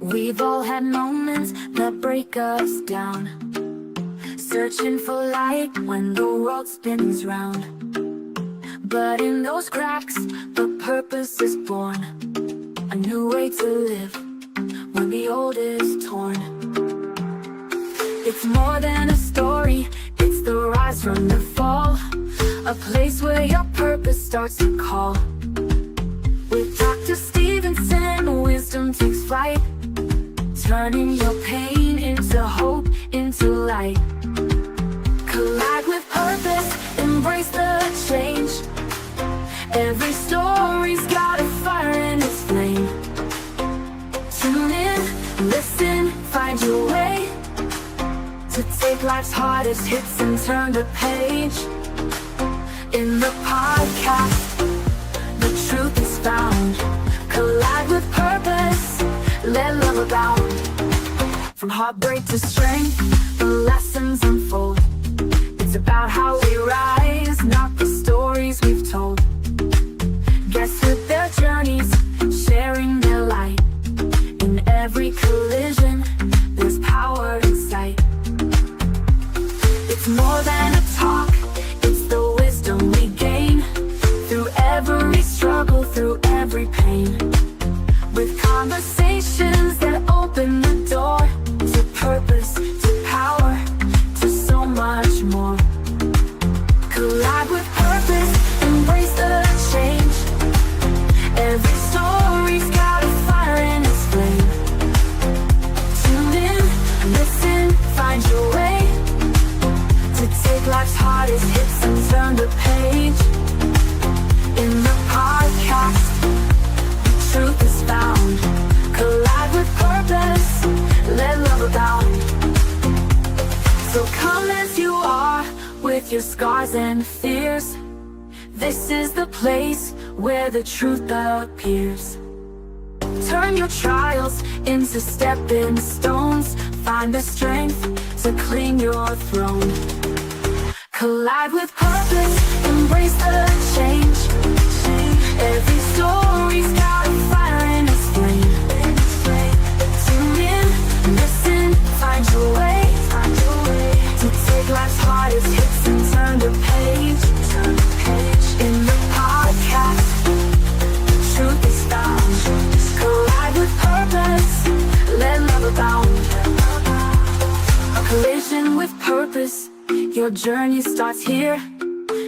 We've all had moments that break us down, searching for light when the world spins round. But in those cracks, the purpose is born, a new way to live when the old is torn. It's more than a story, it's the rise from the fall, a place where your purpose starts to call. With Dr. Stephenson, wisdom takes flight, turning your pain into hope, into light. Collide with purpose, embrace the change. Every story's got a fire in its flame. Tune in, listen, find your way to take life's hardest hits and turn the page. In the podcast, the truth is found. Collide with purpose, let love abound. From heartbreak to strength, the lessons unfold. It's about how we rise, not the stories we've told. Guests with their journeys, sharing their light. In every collision, there's power in sight. It's more than a talk, it's the wisdom we gain through every struggle, through every pain. With conversations that open the door to purpose, to power, to so much more. Collide with purpose, embrace the change. Every story's got a fire in its flame. Tune in, listen, find your way to take life's hardest hits and turn the page. In the podcast, the truth is found. Collide with purpose, let love abound. So come as you are, with your scars and fears. This is the place where the truth appears. Turn your trials into stepping stones. Find the strength to claim your throne. Collide with purpose, embrace the change. Every story's got a fire in its flame. Tune in, listen, find your way to take life's hardest hits and turn the page. In the podcast, the truth is found. Collide with purpose, let love abound. A collision with purpose, your journey starts here.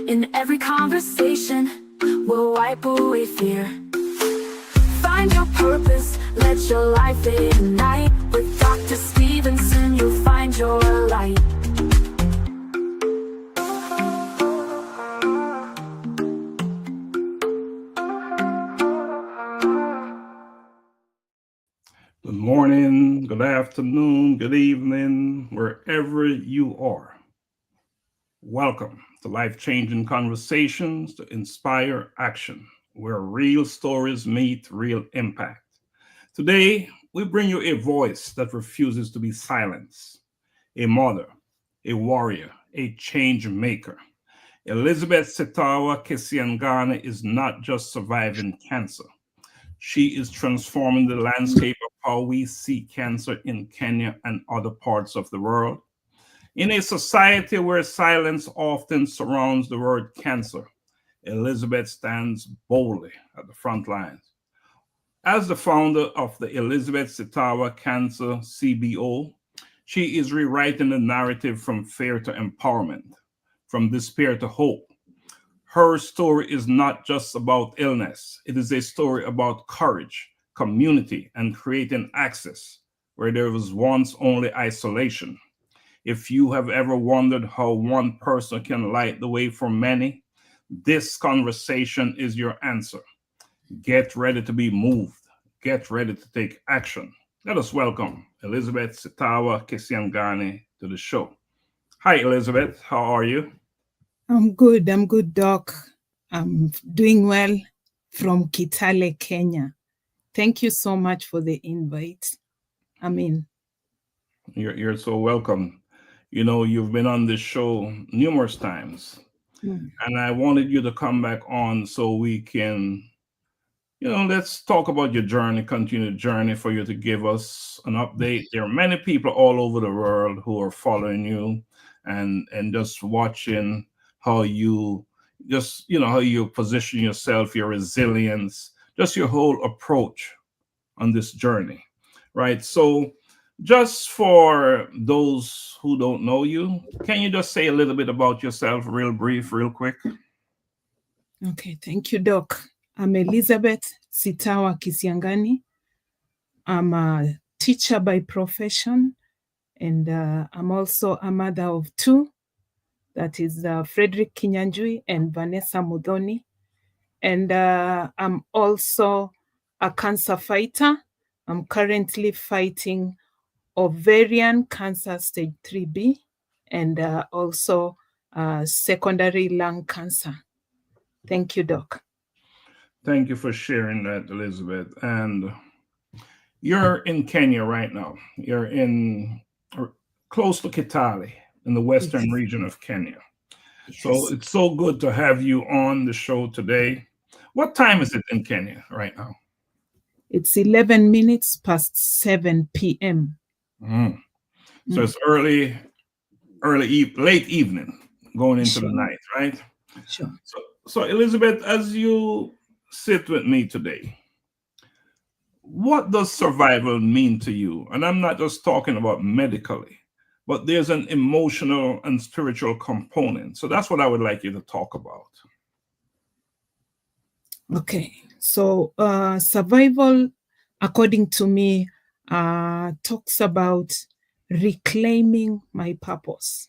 In every conversation, we'll wipe away fear. Find your purpose, let your life ignite. With Dr. Stephenson, you'll find your light. Good morning, good afternoon, good evening, wherever you are. Welcome to Life-Changing Conversations to Inspire Action, where real stories meet real impact. Today, we bring you a voice that refuses to be silenced. A mother, a warrior, a change maker. Elizabeth Sitawa Kisiangani is not just surviving cancer. She is transforming the landscape of how we see cancer in Kenya and other parts of the world. In a society where silence often surrounds the word cancer, Elizabeth stands boldly at the front lines. As the founder of the Elizabeth Sitawa Cancer CBO, she is rewriting the narrative from fear to empowerment, from despair to hope. Her story is not just about illness. It is a story about courage, community, and creating access where there was once only isolation. If you have ever wondered how one person can light the way for many, this conversation is your answer. Get ready to be moved. Get ready to take action. Let us welcome Elizabeth Sitawa Kisiangani to the show. Hi, Elizabeth. How are you? I'm good, Doc. I'm doing well from Kitale, Kenya. Thank you so much for the invite. You're so welcome. You know, you've been on this show numerous times, and I wanted you to come back on so we can let's talk about your journey, continued journey, for you to give us an update. There are many people all over the world who are following you and just watching how you how you position yourself, your resilience, just your whole approach on this journey, right? So, just for those who don't know you, can you just say a little bit about yourself, real brief, real quick? Okay, thank you, Doc. I'm Elizabeth Sitawa Kisiangani. I'm a teacher by profession, and I'm also a mother of two. That is Frederick Kinyanjui and Vanessa Mudhoni. And I'm also a cancer fighter. I'm currently fighting ovarian cancer stage 3B and also secondary lung cancer. Thank you, Doc. Thank you for sharing that, Elizabeth. And you're in Kenya right now. You're in close to Kitale in the western Yes. region of Kenya. So Yes. it's so good to have you on the show today. What time is it in Kenya right now? It's 11 minutes past 7 p.m. So it's late evening, going into Sure. the night, right? Sure. So Elizabeth, as you sit with me today, what does survival mean to you? And I'm not just talking about medically, but there's an emotional and spiritual component. So that's what I would like you to talk about. Okay. So survival, according to me, talks about reclaiming my purpose.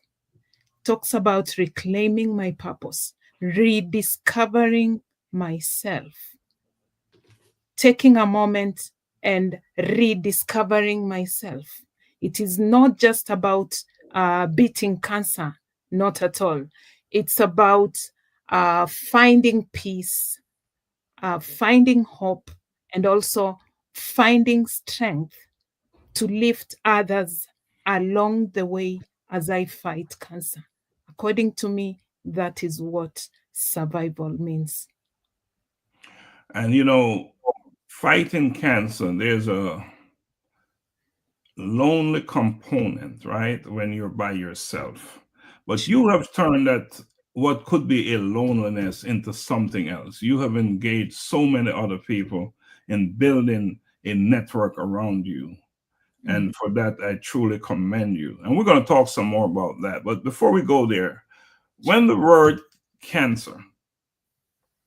Talks about reclaiming my purpose, rediscovering myself, taking a moment and rediscovering myself. It is not just about beating cancer, not at all. It's about finding peace, finding hope, and also finding strength to lift others along the way as I fight cancer. According to me, that is what survival means. And fighting cancer, there's a lonely component, right? When you're by yourself. But you have turned that what could be a loneliness into something else. You have engaged so many other people in building a network around you. And for that, I truly commend you. And we're going to talk some more about that. But before we go there, when the word cancer,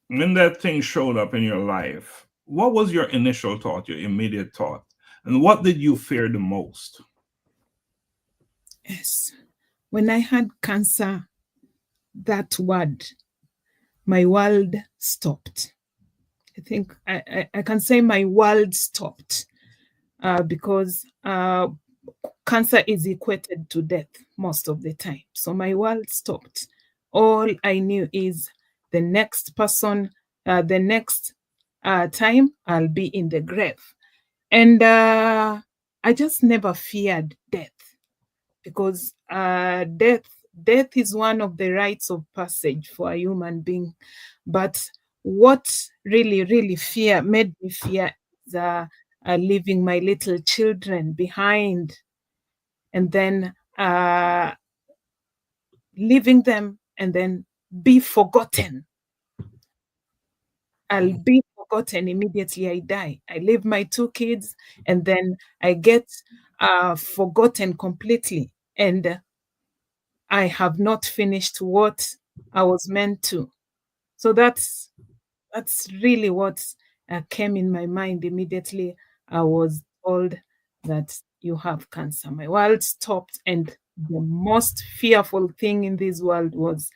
when that thing showed up in your life, what was your initial thought, your immediate thought? And what did you fear the most? Yes. When I had cancer, that word, my world stopped. I think I can say my world stopped because cancer is equated to death most of the time. So my world stopped. All I knew is the next person, the next time I'll be in the grave. And I just never feared death because death is one of the rites of passage for a human being. But what really made me fear is leaving my little children behind, and then leaving them and then be forgotten. I'll be forgotten immediately I die. I leave my two kids and then I get forgotten completely. And I have not finished what I was meant to. So that's really what came in my mind immediately. I was told that you have cancer. My world stopped, and the most fearful thing in this world was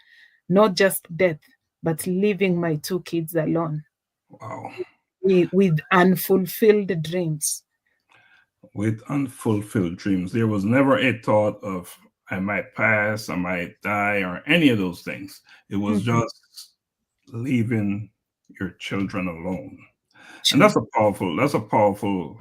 not just death, but leaving my two kids alone. Wow. With unfulfilled dreams. With unfulfilled dreams. There was never a thought of I might pass, I might die, or any of those things. It was just leaving your children alone. And Sure. that's a powerful,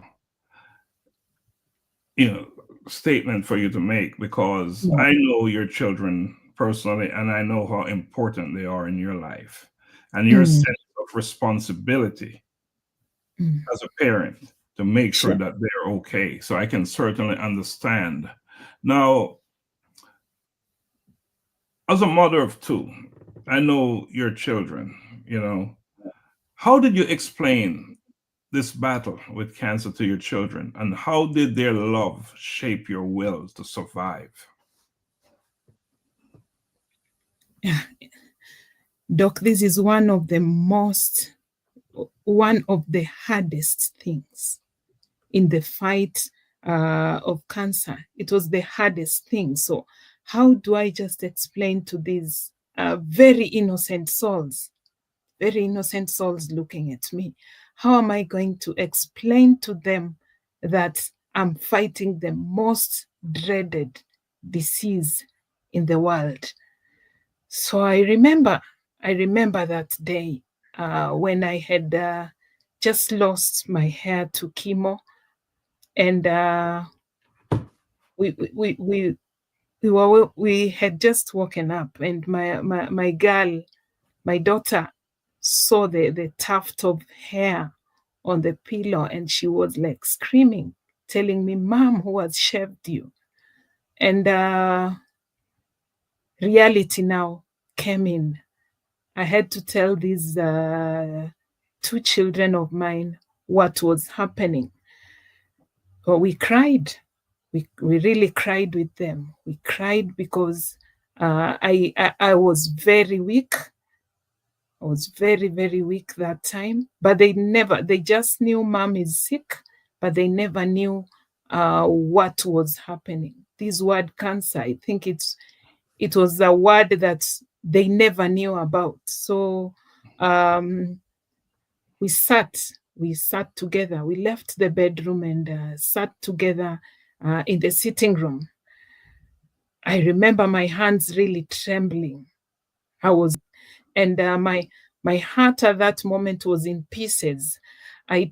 statement for you to make, because Yeah. I know your children personally and I know how important they are in your life. And your Mm. sense of responsibility as a parent to make sure Sure. that they're okay. So I can certainly understand. Now, as a mother of two, I know your children, you know. How did you explain this battle with cancer to your children, and how did their love shape your will to survive? Doc, this is one of the hardest things in the fight of cancer. It was the hardest thing. So how do I just explain to these very innocent souls looking at me? How am I going to explain to them that I'm fighting the most dreaded disease in the world? So I remember that day when I had just lost my hair to chemo, and we had just woken up, and my girl, my daughter, saw the tuft of hair on the pillow, and she was like screaming, telling me, "Mom, who has shaved you?" And reality now came in. I had to tell these two children of mine what was happening. Well, we cried. We really cried with them. We cried because I was very weak. I was very, very weak that time. But they just knew mom is sick, but they never knew what was happening. This word cancer, I think it was a word that they never knew about. So we sat together. We left the bedroom and sat together in the sitting room. I remember my hands really trembling. And my heart at that moment was in pieces. I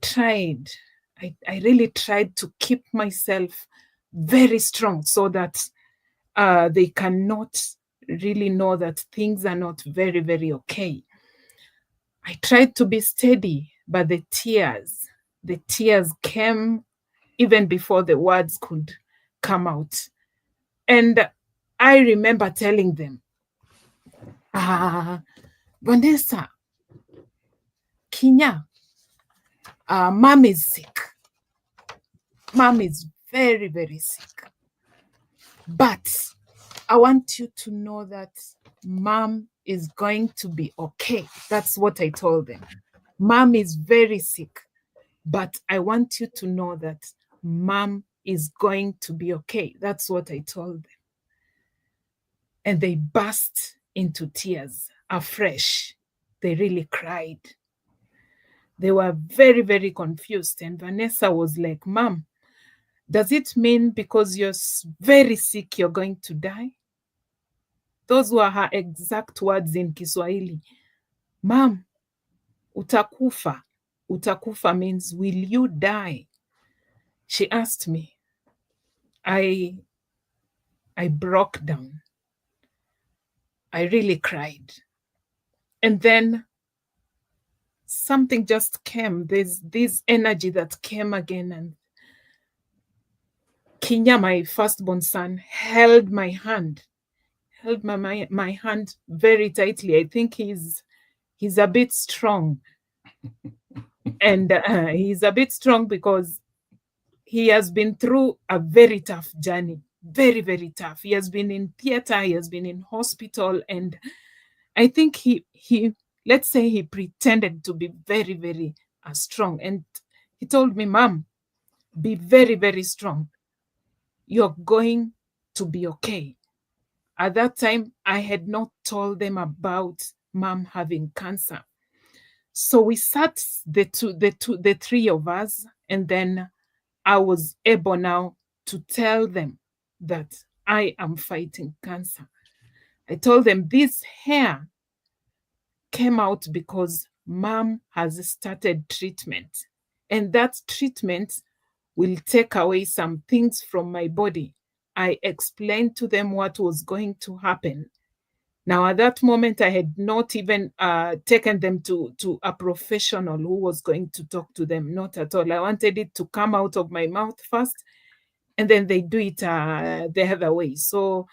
really tried to keep myself very strong so that they cannot really know that things are not very, very okay. I tried to be steady, but the tears came even before the words could come out. And I remember telling them, Vanessa, Kinya, mom is sick. Mom is very, very sick. But I want you to know that mom is going to be okay. That's what I told them. Mom is very sick, but I want you to know that mom is going to be okay. That's what I told them. And they burst into tears afresh. They really cried. They were very, very confused. And Vanessa was like, Mom, does it mean because you're very sick, you're going to die? Those were her exact words in Kiswahili. Mom, utakufa. Utakufa means, will you die? She asked me. I broke down. I really cried. And then something just came. There's this energy that came again. And Kinya, my firstborn son, held my hand very tightly. I think he's a bit strong. And he's a bit strong because he has been through a very tough journey. Very, very tough. He has been in theater, he has been in hospital, and I think he let's say he pretended to be very, very strong. And he told me, Mom, be very, very strong. You're going to be okay. At that time, I had not told them about mom having cancer. So we sat, the three of us, and then I was able now to tell them that I am fighting cancer. I told them this hair came out because mom has started treatment, and that treatment will take away some things from my body. I explained to them what was going to happen. Now, at that moment, I had not even taken them to a professional who was going to talk to them. Not at all. I wanted it to come out of my mouth first, and then they do it the other way. So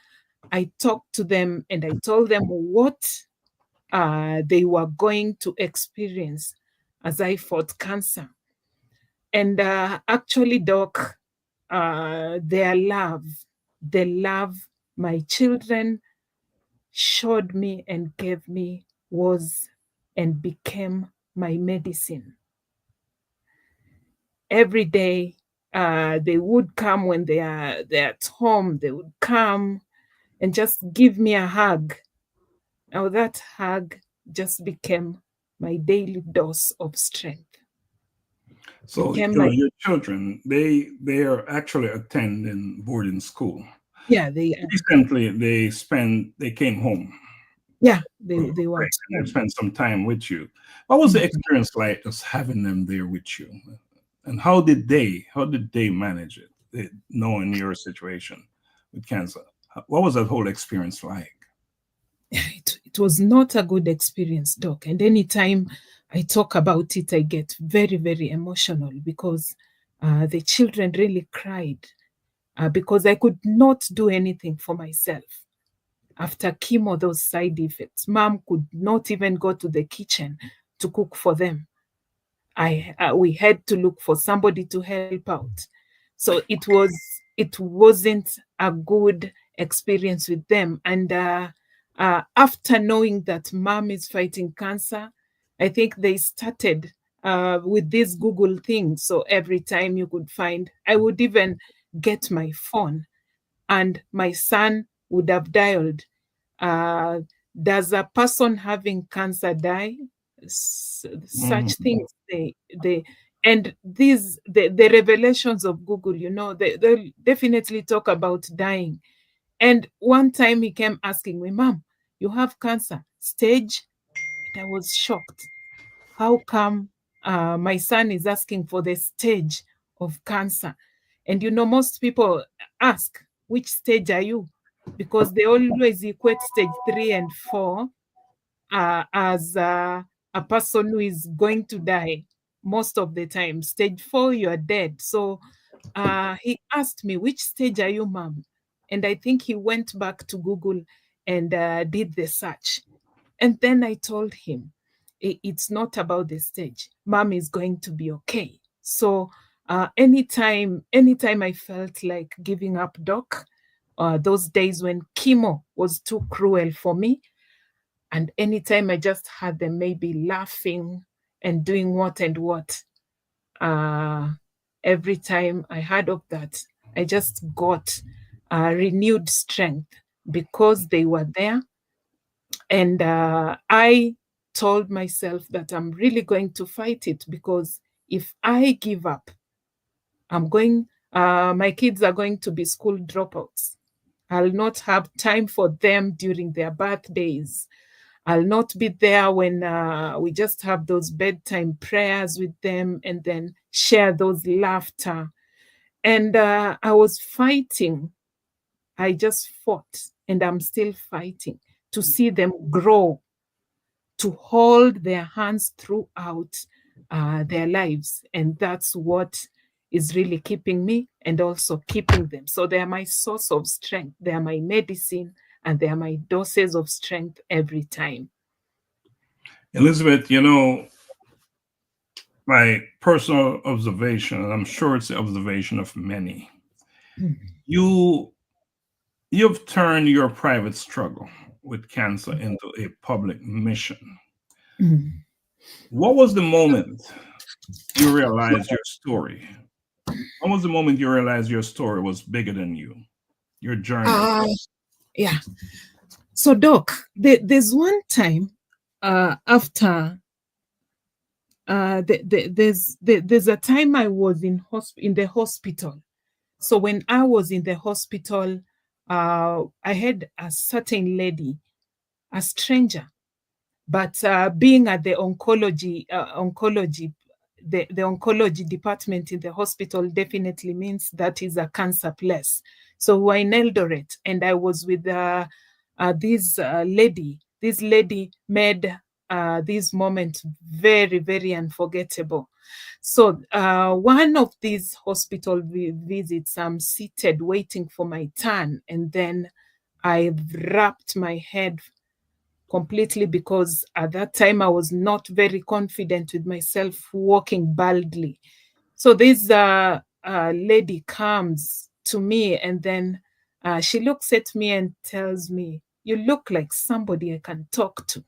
I talked to them and I told them what they were going to experience as I fought cancer. And actually, Doc, their love, the love my children showed me and gave me was and became my medicine. Every day, they would come when they're at home. They would come and just give me a hug. Now that hug just became my daily dose of strength. So Became like, your children, they are actually attending boarding school. yeah, Recently, they came home. they were at And home. they spent some time with you. What was the Mhm. experience like just having them there with you? And how did they manage it, knowing your situation with cancer? What was that whole experience like? It was not a good experience, Doc. And anytime I talk about it, I get very, very emotional because the children really cried because I could not do anything for myself. After chemo, those side effects, mom could not even go to the kitchen to cook for them. We had to look for somebody to help out. So it wasn't a good experience with them. And after knowing that mom is fighting cancer, I think they started with this Google thing. So every time you could find, I would even get my phone and my son would have dialed, uh, does a person having cancer die? Such Mhm. things, they and these the revelations of Google, they'll definitely talk about dying. And one time he came asking me, Mom, you have cancer stage? And I was shocked. How come my son is asking for the stage of cancer? And most people ask, which stage are you? Because they always equate stage 3 and 4 as a person who is going to die most of the time. Stage 4, you are dead. So he asked me, which stage are you, mom? And I think he went back to Google and did the search. And then I told him, it's not about the stage. Mom is going to be okay. So anytime I felt like giving up, Doc, those days when chemo was too cruel for me, and anytime I just had them maybe laughing and doing what and what, uh, every time I heard of that, I just got renewed strength because they were there. And I told myself that I'm really going to fight it because if I give up, my kids are going to be school dropouts. I'll not have time for them during their birthdays. I'll not be there when we just have those bedtime prayers with them and then share those laughter. And I was fighting. I just fought and I'm still fighting to see them grow, to hold their hands throughout their lives. And that's what is really keeping me and also keeping them. So they are my source of strength. They are my medicine and they are my doses of strength every time. Elizabeth, my personal observation, and I'm sure it's the observation of many, you you've turned your private struggle with cancer into a public mission. Mm. What was the moment you realized your story? What was the moment you realized your story was bigger than you, your journey? Yeah. So, Doc, there's one time after there's a time I was in the hospital. So when I was in the hospital, I had a certain lady, a stranger, but being at the the oncology department in the hospital definitely means that is a cancer place. So we're in Eldoret, and I was with this lady made this moment very, very unforgettable. So one of these hospital visits, I'm seated waiting for my turn, and then I wrapped my head completely, because at that time I was not very confident with myself walking baldly. So this lady comes to me, and then she looks at me and tells me, "You look like somebody I can talk to.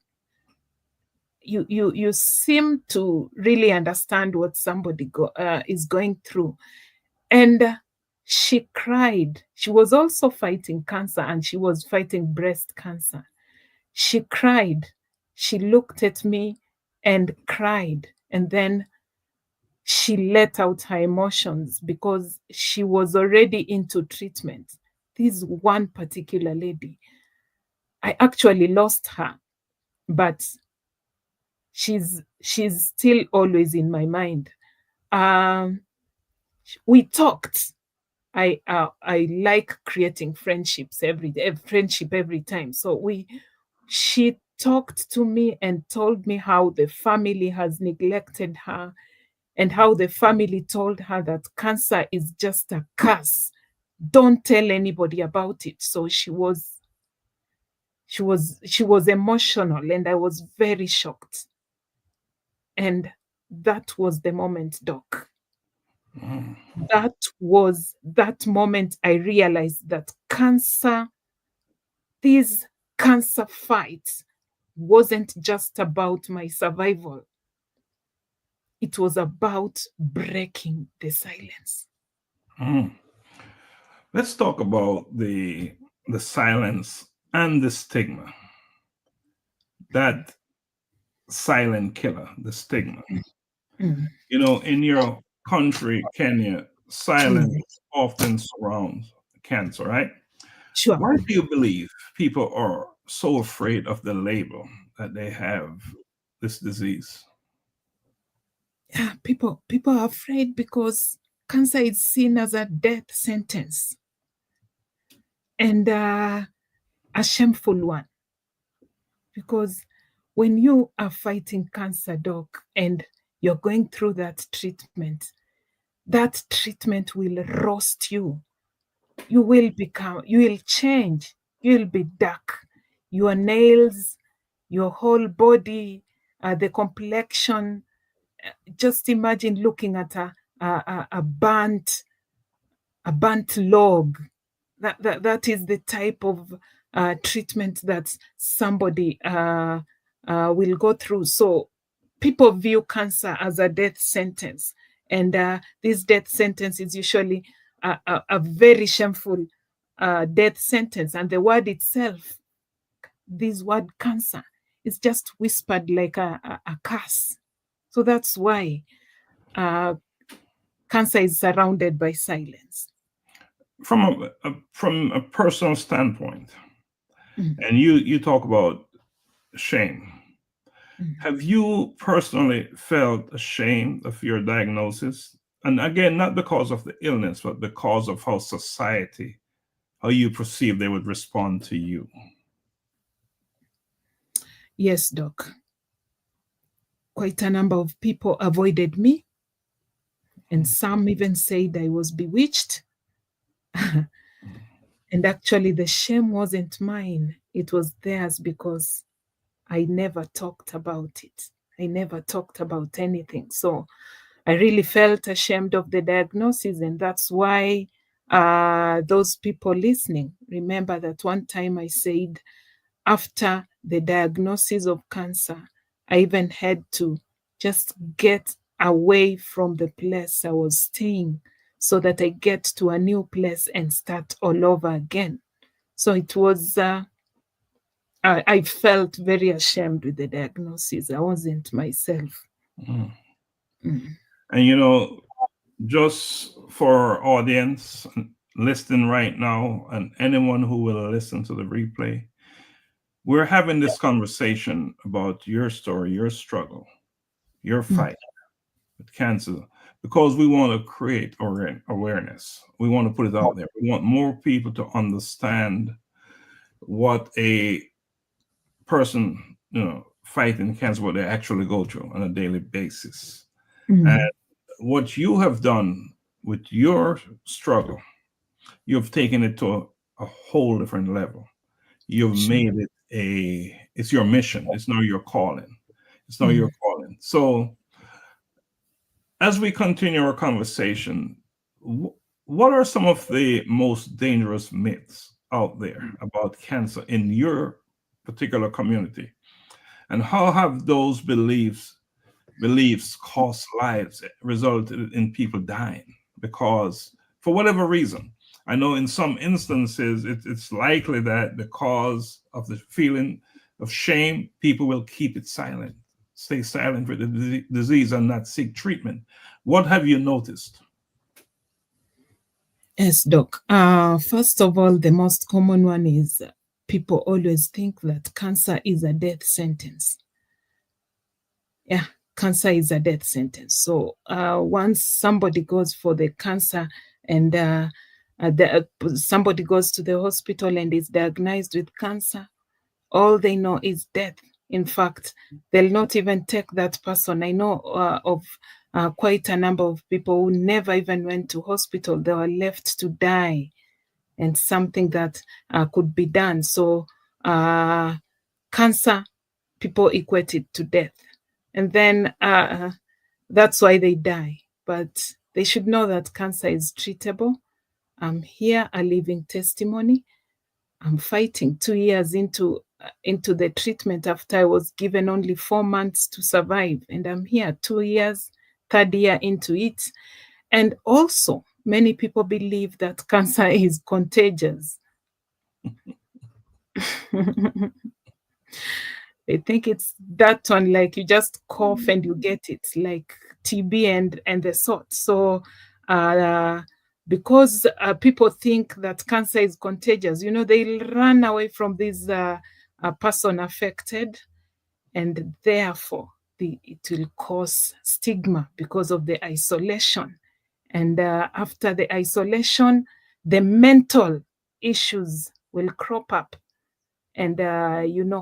You seem to really understand what somebody is going through." And she cried. She was also fighting cancer, and she was fighting breast cancer. She cried. She looked at me and cried. And then she let out her emotions because she was already into treatment. This one particular lady, I actually lost her, but she's still always in my mind. Um, we talked. I like creating friendship every time. So she talked to me and told me how the family has neglected her, and how the family told her that cancer is just a curse. Don't tell anybody about it. So she was emotional, and I was very shocked. And that was the moment, Doc. Mm. That was that moment I realized that this cancer fight wasn't just about my survival. It was about breaking the silence. Mm. Let's talk about the silence and the stigma. That silent killer, the stigma. Mm, In your country, Kenya, silence mm, often surrounds cancer, right? sure. Why do you believe people are so afraid of the label that they have this disease? Yeah, people are afraid because cancer is seen as a death sentence, and a shameful one. Because when you are fighting cancer, doc, and you're going through that treatment will roast you. You will change, you'll be dark. Your nails, your whole body, the complexion. Just imagine looking at a burnt log. That is the type of treatment that somebody will go through. So people view cancer as a death sentence, and this death sentence is usually a very shameful death sentence. And the word itself, this word cancer, is just whispered like a curse. So that's why uh, cancer is surrounded by silence. From a personal standpoint, Mm, and you talk about shame. mm. Have you personally felt ashamed of your diagnosis? And again, not because of the illness, but because of how you perceive they would respond to you. Yes, doc. Quite a number of people avoided me, and some even said I was bewitched. And actually, the shame wasn't mine, it was theirs, because I never talked about it. I never talked about anything. So I really felt ashamed of the diagnosis. And that's why those people listening, remember that one time I said, after the diagnosis of cancer, I even had to just get away from the place I was staying so that I get to a new place and start all over again. So it was, I felt very ashamed with the diagnosis. I wasn't myself. Mm. Mm. And just for our audience listening right now, and anyone who will listen to the replay, we're having this conversation about your story, your struggle, your Mm. fight with cancer, because we want to create awareness. We want to put it out there. We want more people to understand what a person, fighting cancer, what they actually go through on a daily basis. And what you have done with your struggle, you've taken it to a whole different level. You've Sure. made it it's your mission. It's not your calling. It's not your calling. So as we continue our conversation, what are some of the most dangerous myths out there about cancer in your particular community? And how have those beliefs cost lives, resulted in people dying? Because for whatever reason, I know in some instances it's likely that because of the feeling of shame, people will keep it silent, stay silent with the disease and not seek treatment. What have you noticed? Yes, Doc. First of all, the most common one is people always think that cancer is a death sentence. Yeah, cancer is a death sentence. So once somebody goes for the cancer and somebody goes to the hospital and is diagnosed with cancer, all they know is death. In fact, they'll not even take that person. I know of quite a number of people who never even went to hospital. They were left to die, and something that could be done. So cancer, people equate it to death. And then that's why they die. But they should know that cancer is treatable. I'm here, a living testimony. I'm fighting 2 years into the treatment after I was given only 4 months to survive. And I'm here 2 years, third year into it. And also, many people believe that cancer is contagious. They think it's that one, like you just cough and you get it, like TB and the sort. So because people think that cancer is contagious, they'll run away from this person affected, and therefore it will cause stigma because of the isolation. And after the isolation, the mental issues will crop up. And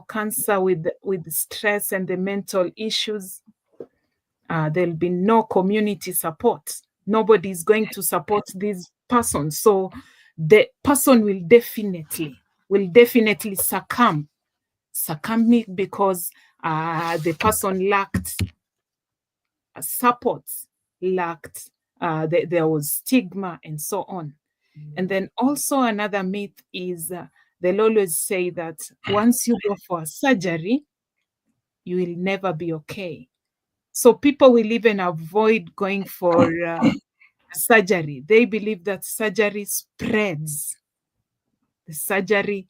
cancer with stress and the mental issues, there'll be no community support. Nobody is going to support this person, so the person will definitely succumb because the person lacked support, there was stigma and so on. And then also another myth is they'll always say that once you go for a surgery, you will never be okay. So people will even avoid going for surgery. They believe that surgery spreads. The surgery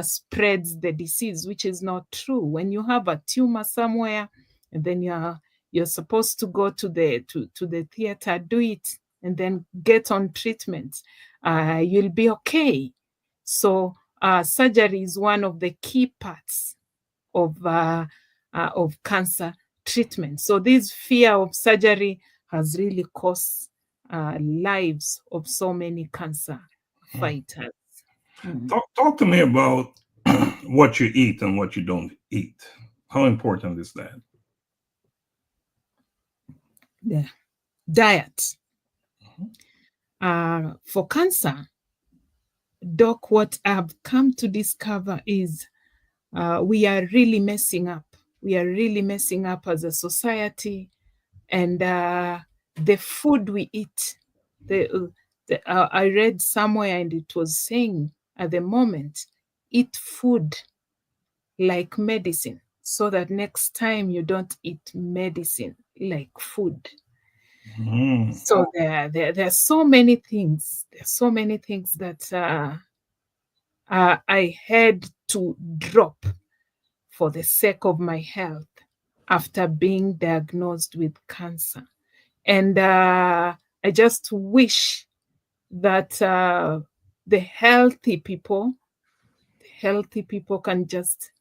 spreads the disease, which is not true. When you have a tumor somewhere, and then you're supposed to go to the theater, do it, and then get on treatment. You'll be okay. So surgery is one of the key parts of cancer treatment. So this fear of surgery has really cost lives of so many cancer fighters. Talk to me about what you eat and what you don't eat. How important is that? Yeah. Diet. For cancer, Doc, what I've come to discover is we are really messing up. We are really messing up as a society. And the food we eat, I read somewhere and it was saying at the moment, eat food like medicine so that next time you don't eat medicine like food. So there are so many things. There are so many things that I had to drop for the sake of my health after being diagnosed with cancer. And I just wish that the healthy people can just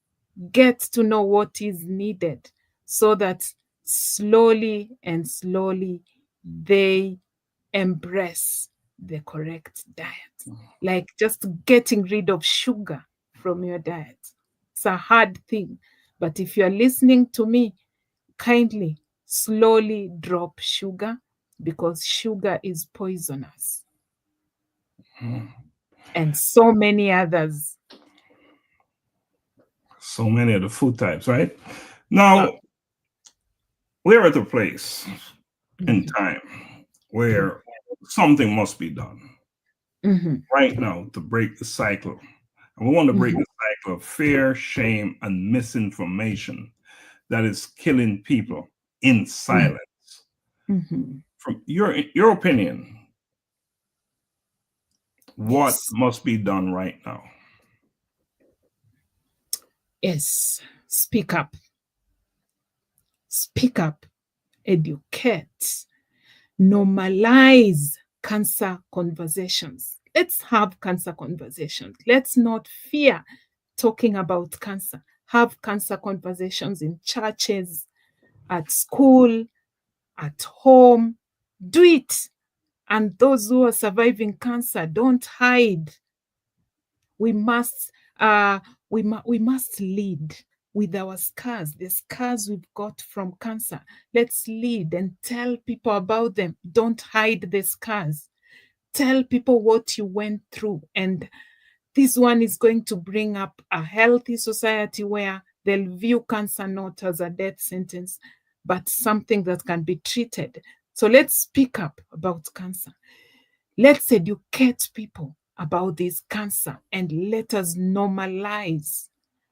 get to know what is needed so that slowly and slowly they embrace the correct diet. Like just getting rid of sugar from your diet. It's a hard thing. But if you're listening to me, kindly, slowly drop sugar, because sugar is poisonous. And so many others. So many of the food types, right? Now, we're at a place in time where something must be done right now to break the cycle. And we want to break the cycle of fear, shame, and misinformation that is killing people in silence. From your opinion, what must be done right now? Yes, speak up. Speak up, educate, normalize cancer conversations. Let's have cancer conversations. Let's not fear talking about cancer. Have cancer conversations in churches, at school, at home. Do it. And those who are surviving cancer, don't hide. We must lead with our scars, the scars we've got from cancer. Let's lead and tell people about them. Don't hide the scars. Tell people what you went through. And this one is going to bring up a healthy society where they'll view cancer not as a death sentence, but something that can be treated. So let's speak up about cancer. Let's educate people about this cancer, and let us normalize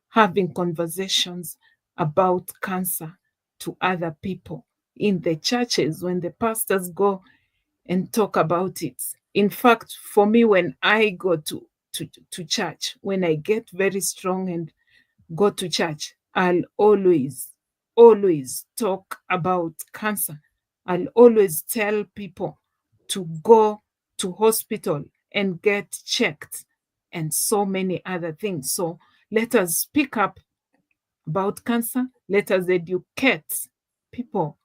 having conversations about cancer to other people in the churches when the pastors go and talk about it. In fact, for me, when I go to church, when I get very strong and go to church, I'll always talk about cancer. I'll always tell people to go to hospital and get checked, and so many other things. So let us speak up about cancer. Let us educate people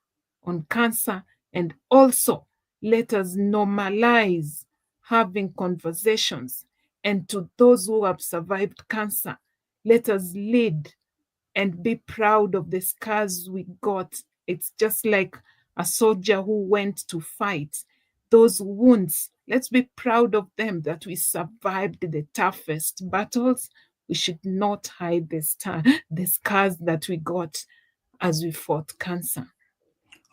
on cancer, and also let us normalize having conversations. And to those who have survived cancer, let us lead and be proud of the scars we got. It's just like a soldier who went to fight. Those wounds, let's be proud of them, that we survived the toughest battles. We should not hide the scars that we got as we fought cancer.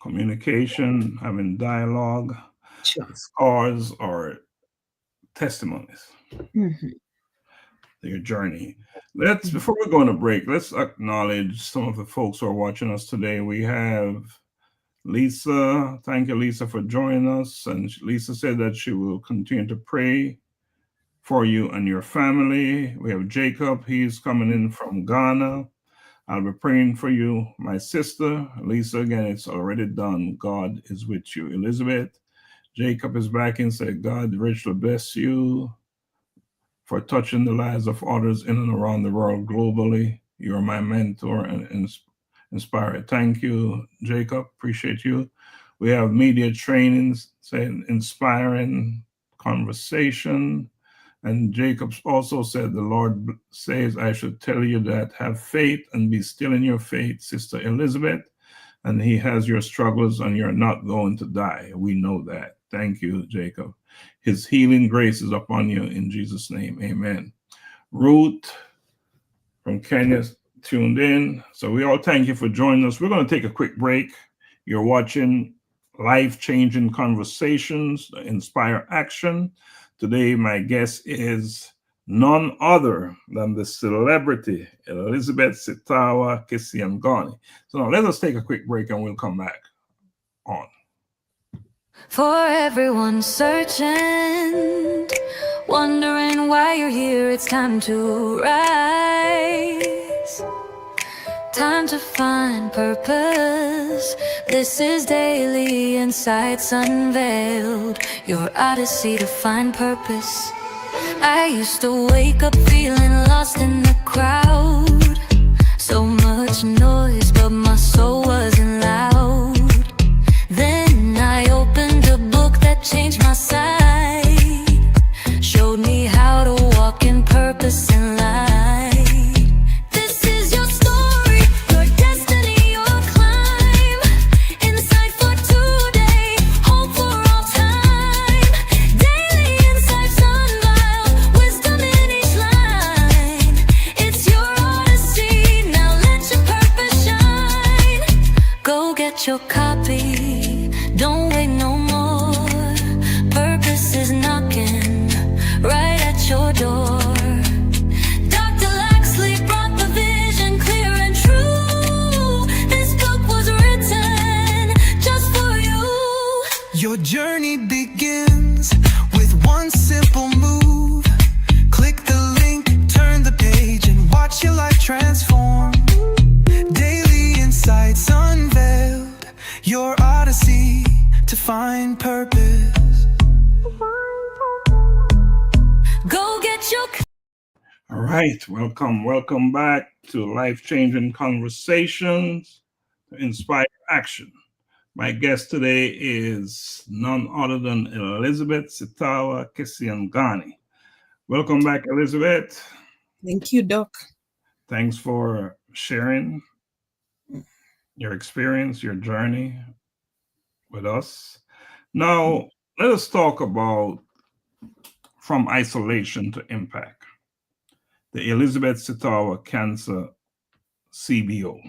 Communication, having dialogue, Sure. scars are testimonies to your journey. Before we go on a break, let's acknowledge some of the folks who are watching us today. We have Lisa. Thank you, Lisa, for joining us. And Lisa said that she will continue to pray for you and your family. We have Jacob. He's coming in from Ghana. I'll be praying for you, my sister. Lisa, again, it's already done. God is with you. Elizabeth, Jacob is back and said, God richly bless you for touching the lives of others in and around the world globally. You're my mentor and inspirer. Thank you, Jacob. Appreciate you. We have media trainings saying inspiring conversation. And Jacob also said, the Lord says, I should tell you that have faith and be still in your faith, Sister Elizabeth. And he has your struggles and you're not going to die. We know that. Thank you, Jacob. His healing grace is upon you in Jesus' name. Amen. Ruth from Kenya tuned in. So we all thank you for joining us. We're going to take a quick break. You're watching Life-Changing Conversations, Inspire Action. Today, my guest is none other than the celebrity Elizabeth Sitawa Kisiangani. So now let us take a quick break and we'll come back on. For everyone searching, wondering why you're here, it's time to rise. Time to find purpose. This is daily insights unveiled. Your odyssey to find purpose. I used to wake up feeling lost in the crowd. So much noise, but my soul wasn't loud. Then I opened a book that changed my sight. Showed me how to walk in purpose and light. All right, welcome back to Life-Changing Conversations to Inspire Action. My guest today is none other than Elizabeth Sitawa Kisiangani. Welcome back, Elizabeth. Thank you, Doc. Thanks for sharing your experience, your journey with us. Now, let us talk about from isolation to impact. The Elizabeth Sitawa Cancer CBO.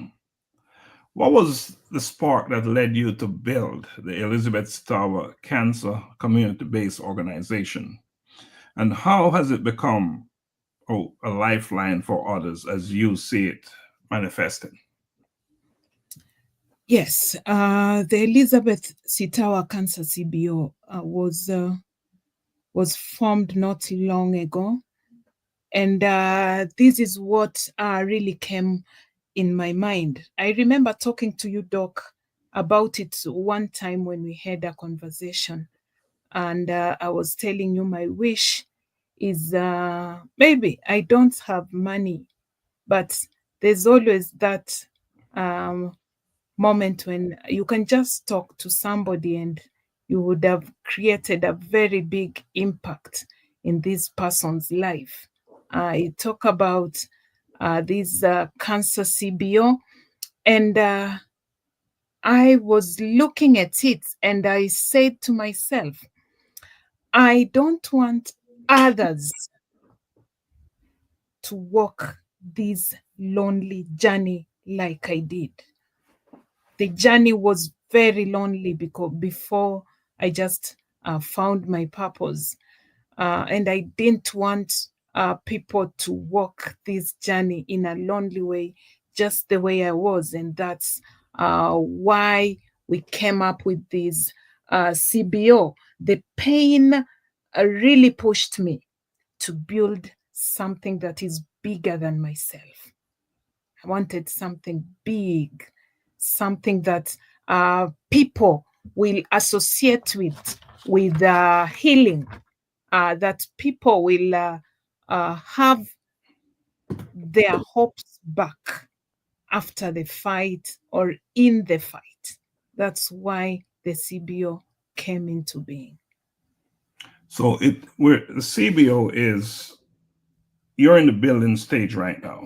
What was the spark that led you to build the Elizabeth Sitawa Cancer Community-Based Organization? And how has it become a lifeline for others as you see it manifested? Yes, the Elizabeth Sitawa Cancer CBO was formed not long ago, and this is what really came in my mind. I remember talking to you, Doc, about it one time when we had a conversation, and I was telling you my wish is maybe I don't have money, but there's always that moment when you can just talk to somebody and you would have created a very big impact in this person's life. I talk about this cancer CBO, and I was looking at it and I said to myself, I don't want others to walk this lonely journey like I did. The journey was very lonely because before I just found my purpose, and I didn't want people to walk this journey in a lonely way, just the way I was, and that's why we came up with this CBO. The pain really pushed me to build something that is bigger than myself. I wanted something big, something that people will associate with healing, that people will have their hopes back after the fight or in the fight. That's why the CBO came into being. So the CBO is, you're in the building stage right now,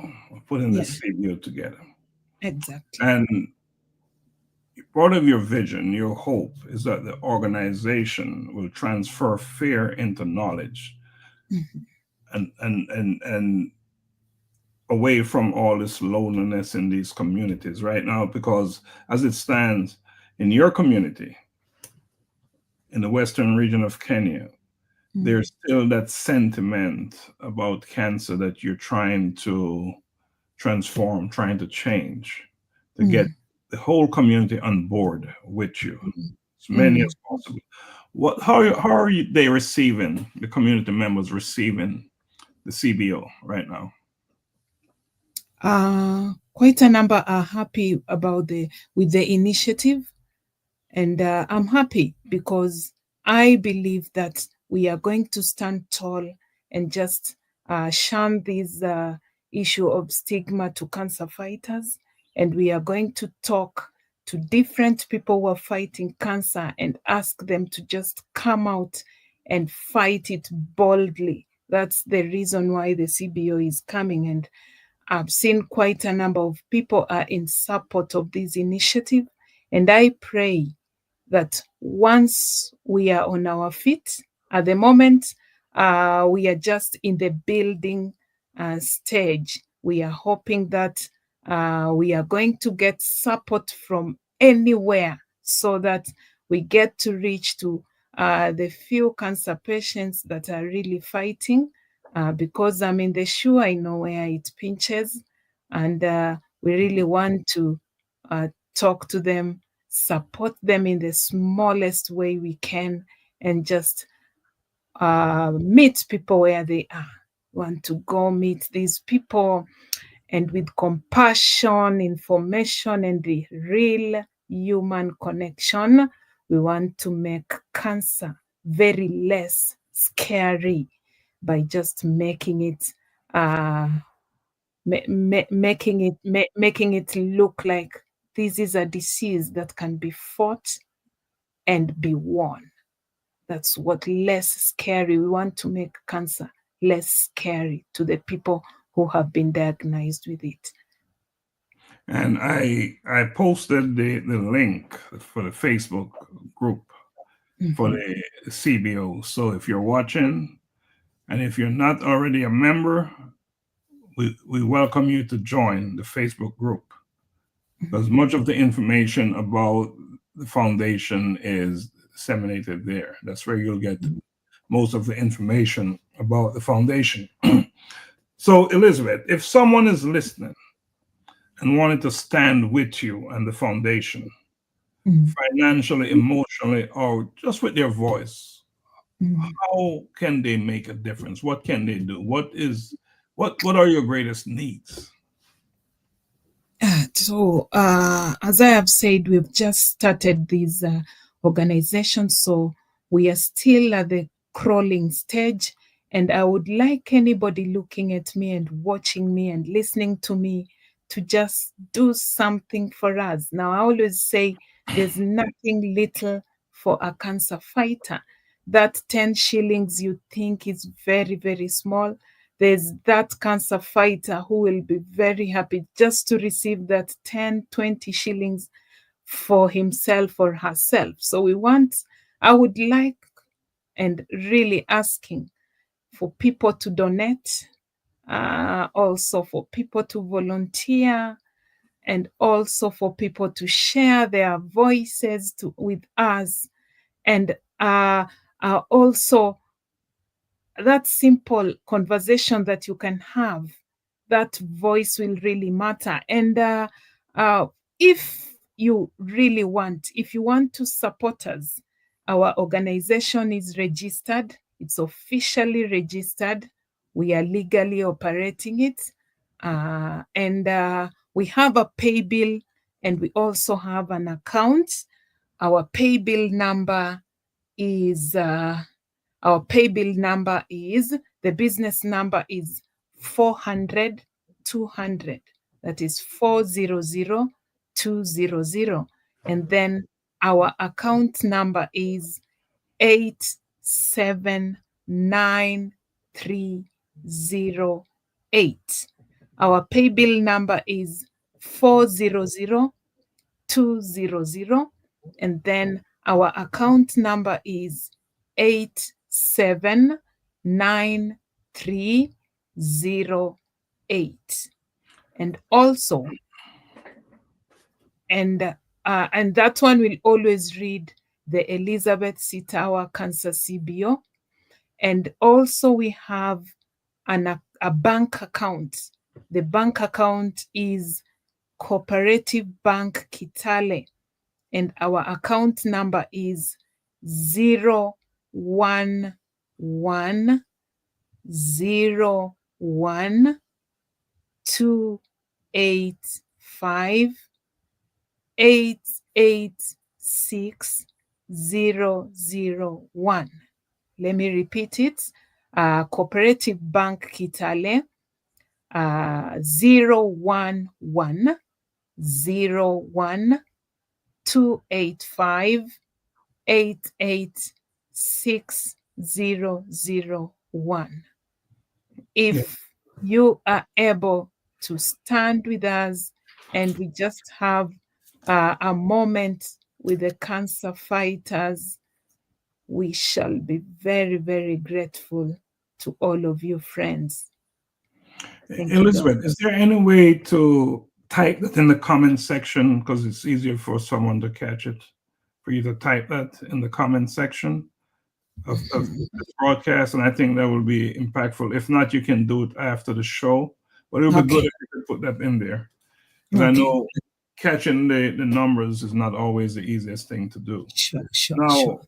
putting the Yeah. CBO together. Exactly. And part of your vision, your hope is that the organization will transfer fear into knowledge. And away from all this loneliness in these communities right now, because as it stands in your community, in the western region of Kenya, there's still that sentiment about cancer that you're trying to transform, trying to change, to get the whole community on board with you, as many as possible. How are they receiving, the community members receiving the CBO right now? Quite a number are happy with the initiative, and I'm happy because I believe that we are going to stand tall and just shun this issue of stigma to cancer fighters, and we are going to talk to different people who are fighting cancer and ask them to just come out and fight it boldly. That's the reason why the CBO is coming, and I've seen quite a number of people are in support of this initiative, and I pray that once we are on our feet, at the moment, we are just in the building stage. We are hoping that we are going to get support from anywhere so that we get to reach to the few cancer patients that are really fighting. Because I'm in the shoe, I know where it pinches, and we really want to talk to them, support them in the smallest way we can, and just meet people where they are. Want to go meet these people, and with compassion, information, and the real human connection, we want to make cancer very less scary. by just making it making it look like this is a disease that can be fought and be won. That's what less scary. We want to make cancer less scary to the people who have been diagnosed with it. And I posted the link for the Facebook group for the CBO. So if you're watching, and if you're not already a member, we welcome you to join the Facebook group, because much of the information about the foundation is disseminated there. That's where you'll get most of the information about the foundation. So, Elizabeth, if someone is listening and wanted to stand with you and the foundation, financially, emotionally, or just with their voice, how can they make a difference? What can they do? What are your greatest needs? So, as I have said, we've just started this organization, so we are still at the crawling stage. And I would like anybody looking at me and watching me and listening to me to just do something for us. Now, I always say there's nothing little for a cancer fighter. That 10 shillings you think is very, very small, there's that cancer fighter who will be very happy just to receive that 10, 20 shillings for himself or herself. So I would like and really asking for people to donate, also for people to volunteer, and also for people to share their voices with us. And also that simple conversation that you can have, that voice will really matter. And if you want to support us, our organization is registered. It's officially registered. We are legally operating it. And we have a pay bill, and we also have an account. Our pay bill number is the business number is 400 200. That is 400 200. And then our account number is 87938. Our pay bill number is 400 200. And then our account number is 87938. And also, and that one will always read the Elizabeth Sitawa Cancer CBO. And also we have a bank account. The bank account is Cooperative Bank Kitale, and our account number is 011-012-886-001. Let me repeat it. Cooperative Bank Kitale, 011-012-886-001. If you are able to stand with us and we just have a moment with the cancer fighters, we shall be very, very grateful to all of you, friends. Thank Elizabeth, you, is there any way to type that in the comment section, because it's easier for someone to catch it, for you to type that in the comment section of this broadcast? And I think that will be impactful. If not, you can do it after the show, but it would be good if you could put that in there, because I know catching the numbers is not always the easiest thing to do. Now,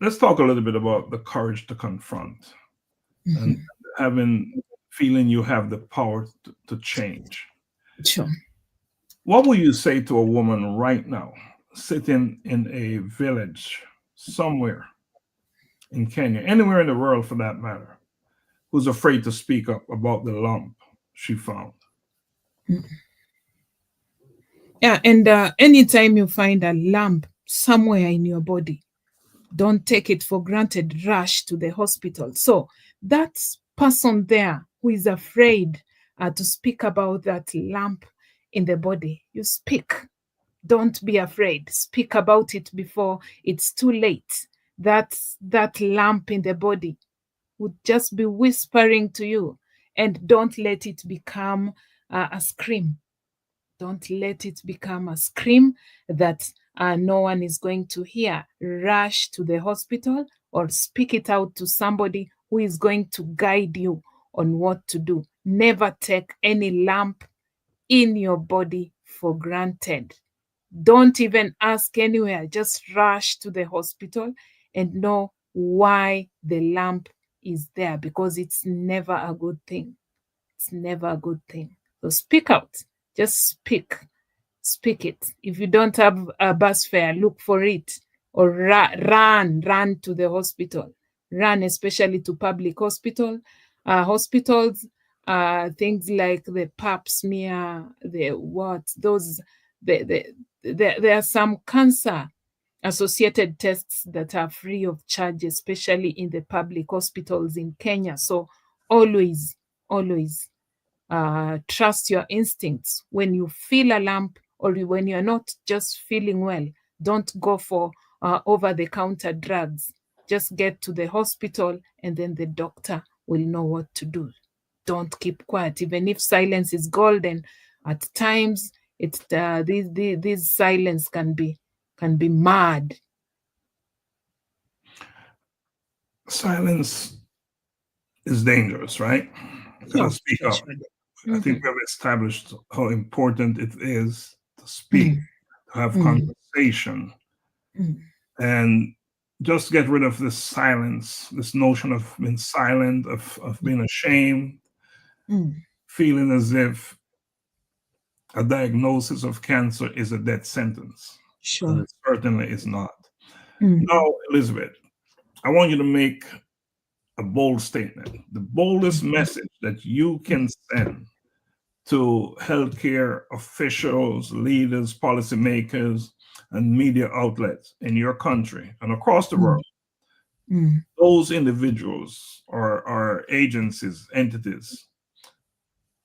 let's talk a little bit about the courage to confront and feeling you have the power to change. Sure. What will you say to a woman right now sitting in a village somewhere in Kenya, anywhere in the world for that matter, who's afraid to speak up about the lump she found. Yeah, and anytime you find a lump somewhere in your body, don't take it for granted, rush to the hospital. So that person there who is afraid to speak about that lump in the body, you speak. Don't be afraid. Speak about it before it's too late. That lump in the body would just be whispering to you, and don't let it become a scream. Don't let it become a scream that no one is going to hear. Rush to the hospital or speak it out to somebody who is going to guide you on what to do. Never take any lump in your body for granted. Don't even ask anywhere. Just rush to the hospital and know why the lump is there, because it's never a good thing. It's never a good thing. So speak out. Just speak. Speak it. If you don't have a bus fare, look for it, or run to the hospital. Run, especially to public hospitals, things like the pap smear, there are some cancer associated tests that are free of charge, especially in the public hospitals in Kenya. So always trust your instincts. When you feel a lump or when you're not just feeling well, don't go for over-the-counter drugs. Just get to the hospital and then the doctor will know what to do. Don't keep quiet. Even if silence is golden, at times this silence can be mad. Silence is dangerous, right? Yeah, Gotta speak up. sure. I think we have established how important it is to speak, Mm. to have Mm. conversation, Mm. and just get rid of this silence, this notion of being silent, of being ashamed, Mm. feeling as if a diagnosis of cancer is a death sentence. Sure. And it certainly is not. Mm. Now, Elizabeth, I want you to make a bold statement, the boldest message that you can send to healthcare officials, leaders, policymakers, and media outlets in your country and across the world. Mm. Those individuals or agencies, entities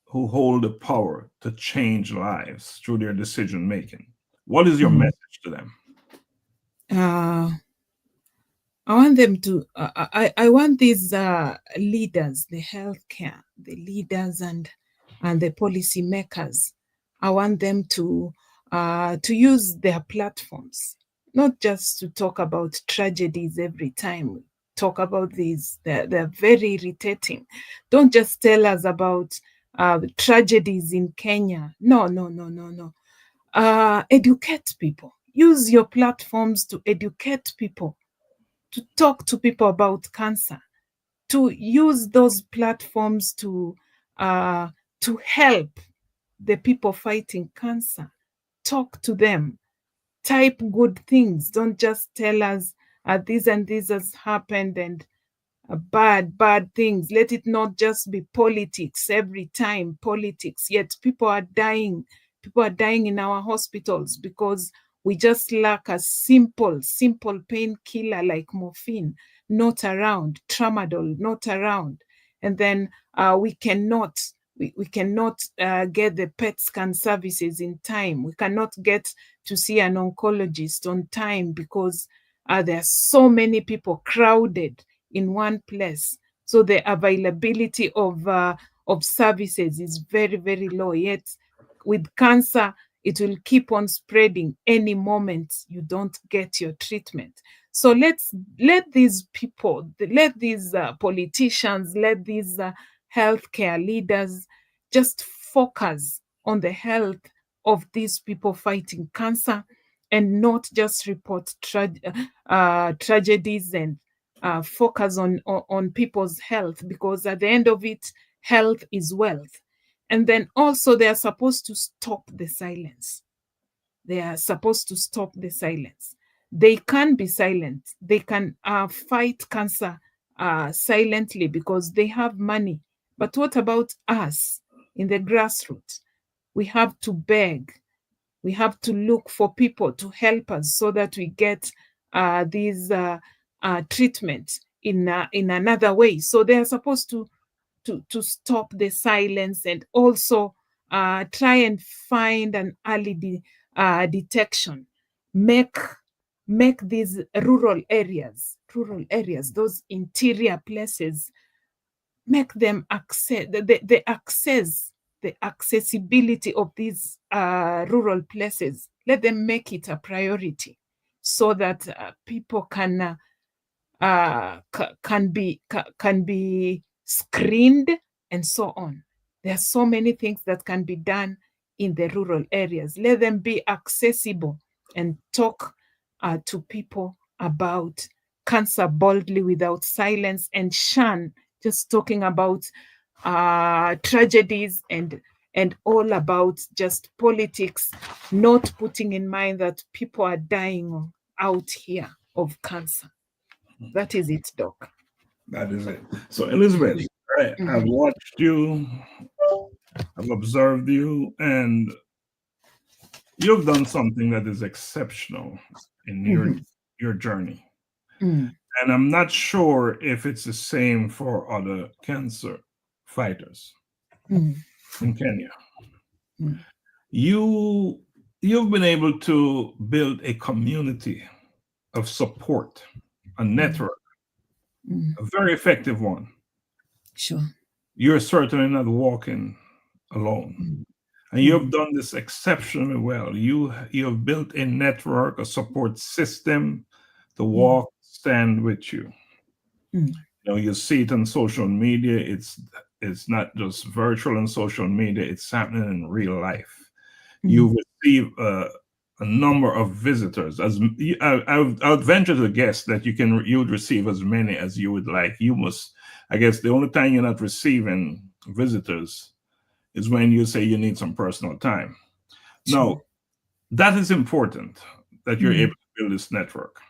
who hold the power to change lives through their decision making. What is your message to them? I want them to. I want these leaders, the healthcare, the leaders, and the policymakers. I want them to use their platforms, not just to talk about tragedies every time. Talk about these. They're very irritating. Don't just tell us about tragedies in Kenya. No. Educate people. Use your platforms to educate people, to talk to people about cancer, to use those platforms to help the people fighting cancer. Talk to them. Type good things. Don't just tell us this and this has happened and bad things. Let it not just be politics every time, politics. Yet people are dying. People are dying in our hospitals because we just lack a simple painkiller like morphine not around, tramadol not around. And then we cannot get the PET scan services in time. We cannot get to see an oncologist on time because there are so many people crowded in one place. So the availability of services is very, very low. Yet with cancer, it will keep on spreading any moment you don't get your treatment. So let these people, let these politicians, let these healthcare leaders just focus on the health of these people fighting cancer, and not just report tragedies and focus on people's health, because at the end of it, health is wealth. And then also they are supposed to stop the silence. They are supposed to stop the silence. they can be silent. They can fight cancer silently because they have money. But what about us in the grassroots? We have to beg. We have to look for people to help us so that we get these treatment in another way. So they are supposed to stop the silence and also try and find an early detection. Make these rural areas, those interior places, make them the accessibility of these rural places. Let them make it a priority so that people can be screened and so on. There are so many things that can be done in the rural areas. Let them be accessible and talk to people about cancer boldly without silence and shun just talking about tragedies and all about just politics, not putting in mind that people are dying out here of cancer. That is it, Doc. That is it. So, Elizabeth, I've watched you, I've observed you, and you've done something that is exceptional in your journey. And I'm not sure if it's the same for other cancer fighters in Kenya. You've been able to build a community of support, a network, a very effective one. Sure. You're certainly not walking alone. And you have done this exceptionally well. You have built a network, a support system to walk, stand with you. You know, you see it on social media. It's not just virtual on social media. It's happening in real life. You receive a number of visitors. As I would venture to guess that you would receive as many as you would like. You must. I guess the only time you're not receiving visitors is when you say you need some personal time. Sure. Now, that is important that you're able to build this network.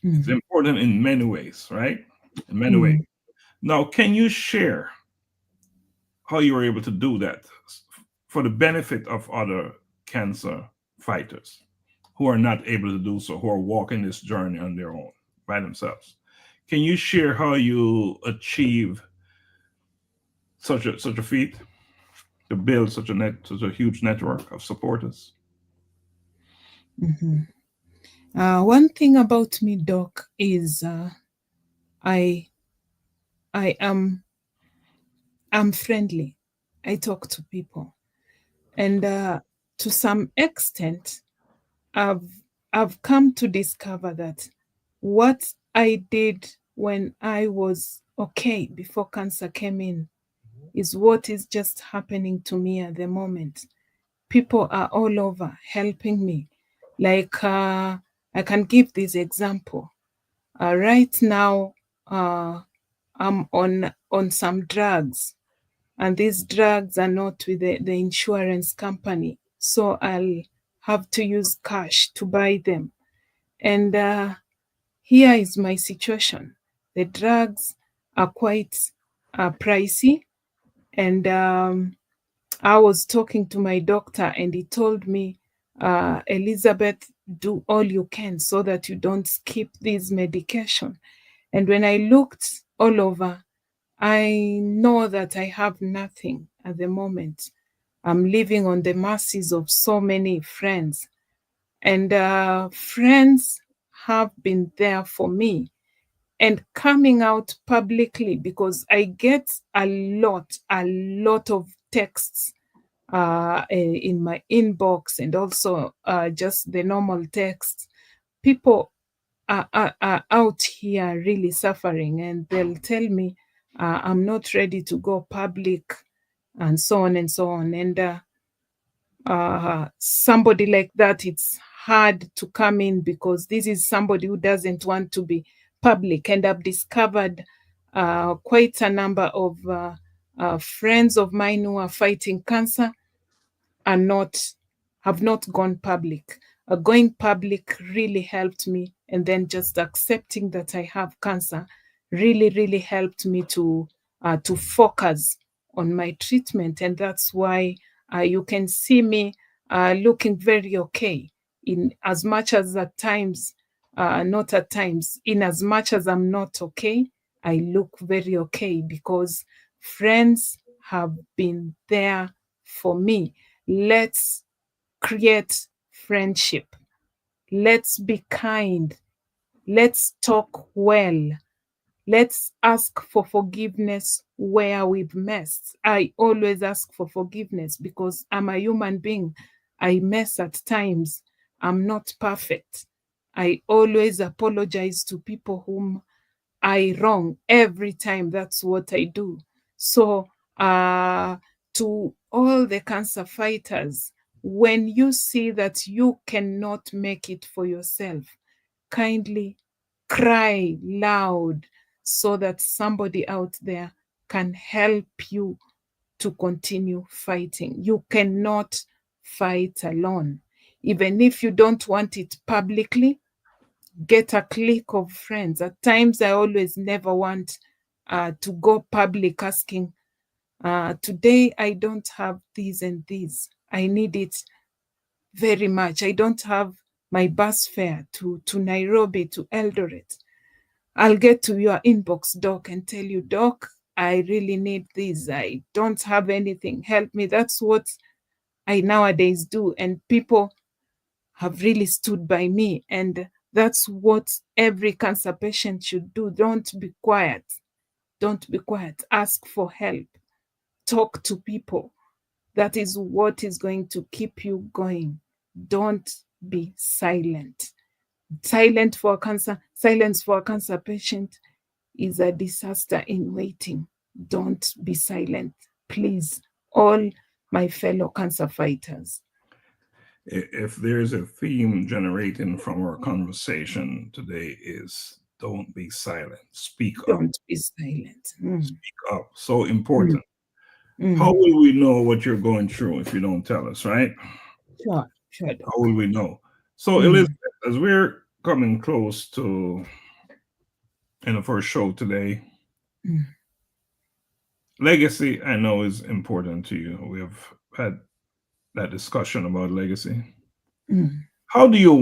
It's important in many ways, right? In many ways. Now, can you share how you were able to do that for the benefit of other cancer fighters who are not able to do so, who are walking this journey on their own by themselves? Can you share how you achieve such a feat to build such a huge network of supporters? One thing about me, Doc, is I'm friendly. I talk to people, and to some extent, I've come to discover that what I did when I was okay before cancer came in is what is just happening to me at the moment. People are all over helping me. Like I can give this example. Right now, I'm on some drugs, and these drugs are not with the insurance company, so I'll have to use cash to buy them. And here is my situation. The drugs are quite pricey, and I was talking to my doctor, and he told me, Elizabeth, do all you can so that you don't skip this medication. And when I looked all over, I know that I have nothing at the moment. I'm living on the mercies of so many friends. And friends have been there for me. And coming out publicly, because I get a lot of texts in my inbox, and also just the normal texts. People are out here really suffering, and they'll tell me I'm not ready to go public, and so on and so on. And somebody like that, it's hard to come in because this is somebody who doesn't want to be public. And I've discovered quite a number of friends of mine who are fighting cancer have not gone public. Going public really helped me and then just accepting that I have cancer really, really helped me to focus on my treatment. And that's why you can see me looking very okay, in as much as at times, not at times, in as much as I'm not okay, I look very okay because friends have been there for me. Let's create friendship. Let's be kind. Let's talk well. Let's ask for forgiveness where we've messed. I always ask for forgiveness because I'm a human being. I mess at times. I'm not perfect. I always apologize to people whom I wrong every time. That's what I do. So, to all the cancer fighters, when you see that you cannot make it for yourself, kindly cry loud so that somebody out there can help you to continue fighting. You cannot fight alone. Even if you don't want it publicly, get a clique of friends. At times, I always never want to go public asking, today I don't have these and these. I need it very much. I don't have my bus fare to Nairobi, to Eldoret. I'll get to your inbox, Doc, and tell you, Doc, I really need this. I don't have anything. Help me. That's what I nowadays do. And people have really stood by me. And that's what every cancer patient should do. Don't be quiet. Don't be quiet. Ask for help. Talk to people. That is what is going to keep you going. Don't be silent. Silence for a cancer patient is a disaster in waiting. Don't be silent, please, all my fellow cancer fighters. If there's a theme generating from our conversation today is don't be silent, speak up. Don't be silent. Speak up. So important. How will we know what you're going through if you don't tell us, right? Sure, How will we know? So, Elizabeth, as we're coming close to the first show today, legacy, I know, is important to you. We have had that discussion about legacy. What do you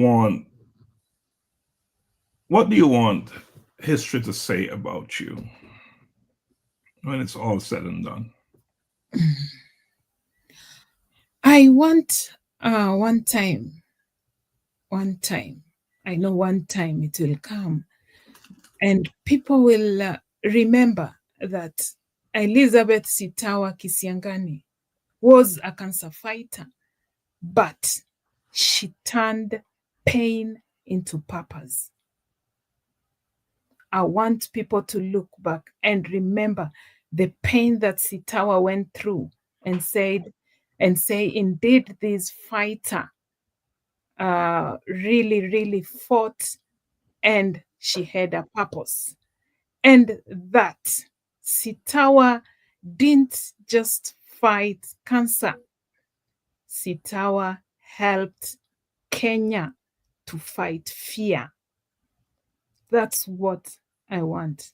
want history to say about you when it's all said and done? I want one time, I know one time it will come, and people will remember that Elizabeth Sitawa Kisiangani was a cancer fighter, but she turned pain into purpose. I want people to look back and remember the pain that Sitawa went through and say, indeed, this fighter really, really fought, and she had a purpose. And that Sitawa didn't just fight cancer. Sitawa helped Kenya to fight fear. That's what I want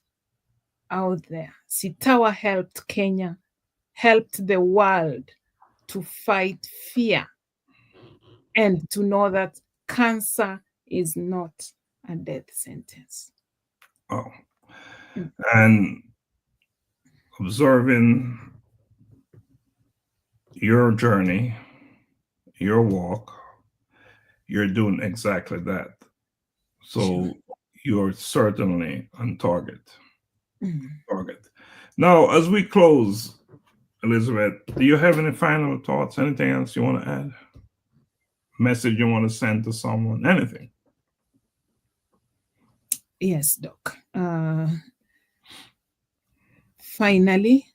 out there. Sitawa helped Kenya, helped the world to fight fear and to know that cancer is not a death sentence. Oh. And observing your journey, your walk, you're doing exactly that. So you're certainly on target. Now, as we close, Elizabeth, do you have any final thoughts? Anything else you want to add? Message you want to send to someone? Anything? Yes, Doc. Finally,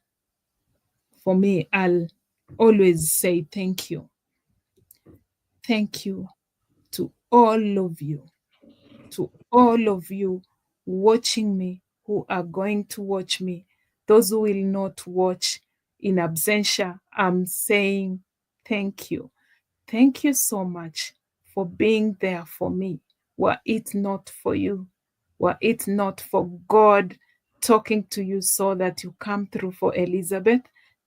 for me, I'll always say thank you. Thank you to all of you, watching me, who are going to watch me, those who will not watch in absentia. I'm saying thank you. Thank you so much for being there for me were it not for you, were it not for God talking to you so that you come through for Elizabeth,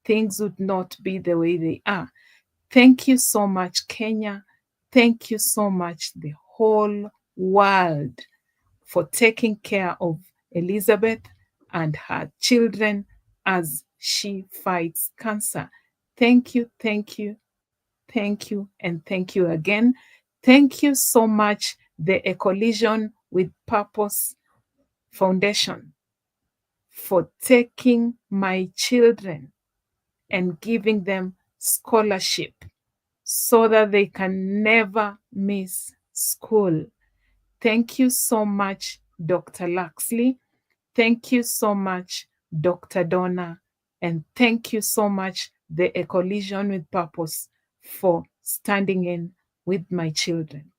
things would not be the way they are. Thank you so much, Kenya. Thank you so much, the whole world, for taking care of Elizabeth and her children as she fights cancer. Thank you, thank you, thank you, and thank you again. Thank you so much, the A Collision with Purpose Foundation, for taking my children and giving them scholarship so that they can never miss school. Thank you so much, Dr. Laxley. Thank you so much, Dr. Donna. And thank you so much, the A Collision with Purpose, for standing in with my children.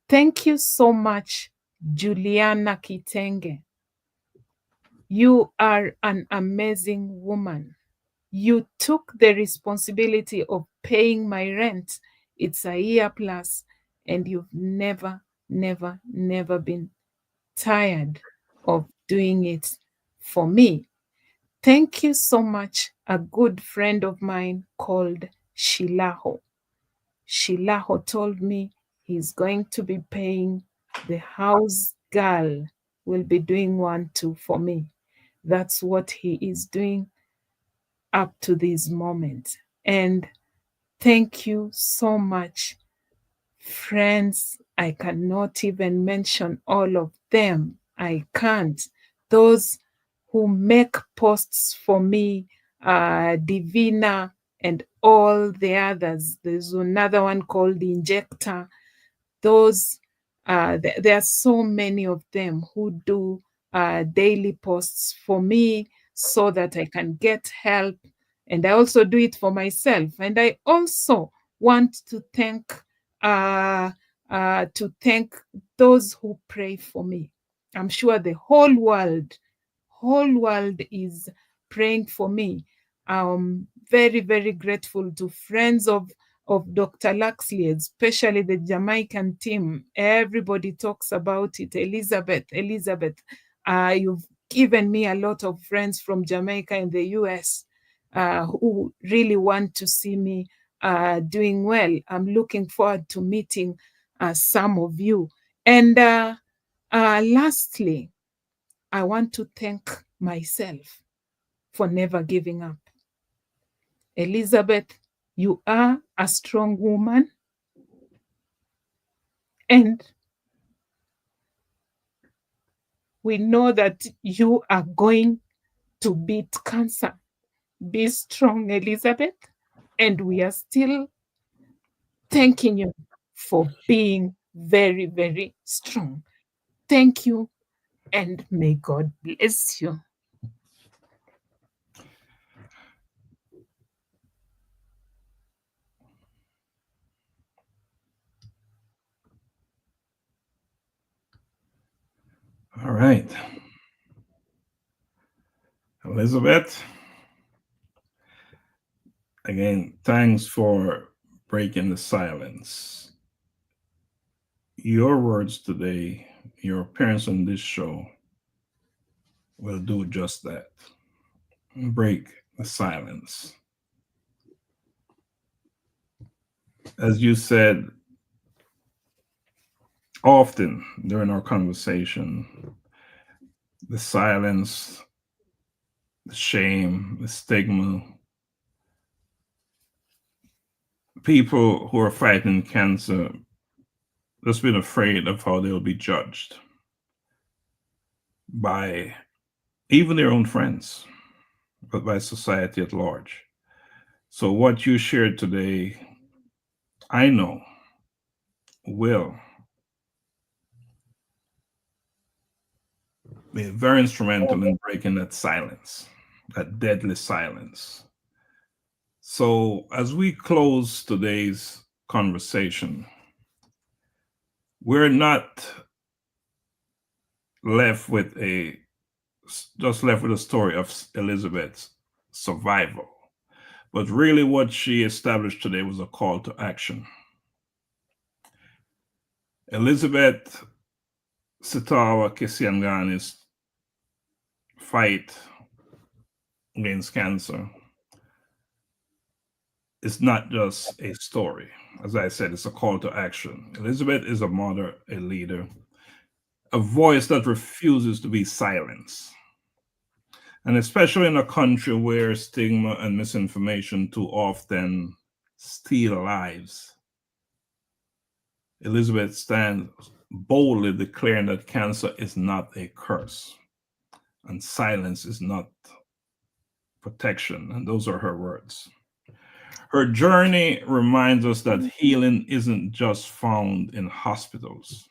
Thank you so much, Juliana Kitenge. You are an amazing woman. You took the responsibility of paying my rent. It's a year plus, and you've never, never, never been tired of doing it for me. Thank you so much, a good friend of mine called Shilaho. Shilaho told me he's going to be paying the house girl, will be doing 1-2 for me. That's what he is doing up to this moment. And thank you so much, friends. I cannot even mention all of them. I can't. Those who make posts for me, Divina, and all the others. There's another one called the Injector. Those, there are so many of them who do daily posts for me so that I can get help. And I also do it for myself. And I also want to thank those who pray for me. I'm sure the whole world is praying for me. I'm very, very grateful to friends of Dr. Laxley, especially the Jamaican team. Everybody talks about it. Elizabeth, you've given me a lot of friends from Jamaica and the US who really want to see me doing well. I'm looking forward to meeting some of you. And lastly, I want to thank myself for never giving up. Elizabeth, you are a strong woman, and we know that you are going to beat cancer. Be strong, Elizabeth, and we are still thanking you for being very, very strong. Thank you, and may God bless you. All right. Elizabeth, again, thanks for breaking the silence. Your words today, your appearance on this show, will do just that. Break the silence. As you said often during our conversation, the silence, the shame, the stigma, people who are fighting cancer just been afraid of how they'll be judged by even their own friends, but by society at large. So what you shared today, I know, will be very instrumental in breaking that silence, that deadly silence. So as we close today's conversation, we're not left with a just left with a story of Elizabeth's survival. But really, what she established today was a call to action. Elizabeth Sitawa Kisiangani's fight against cancer is not just a story. As I said, it's a call to action. Elizabeth is a mother, a leader, a voice that refuses to be silenced. And especially in a country where stigma and misinformation too often steal lives, Elizabeth stands boldly declaring that cancer is not a curse and silence is not protection. And those are her words. Her journey reminds us that healing isn't just found in hospitals.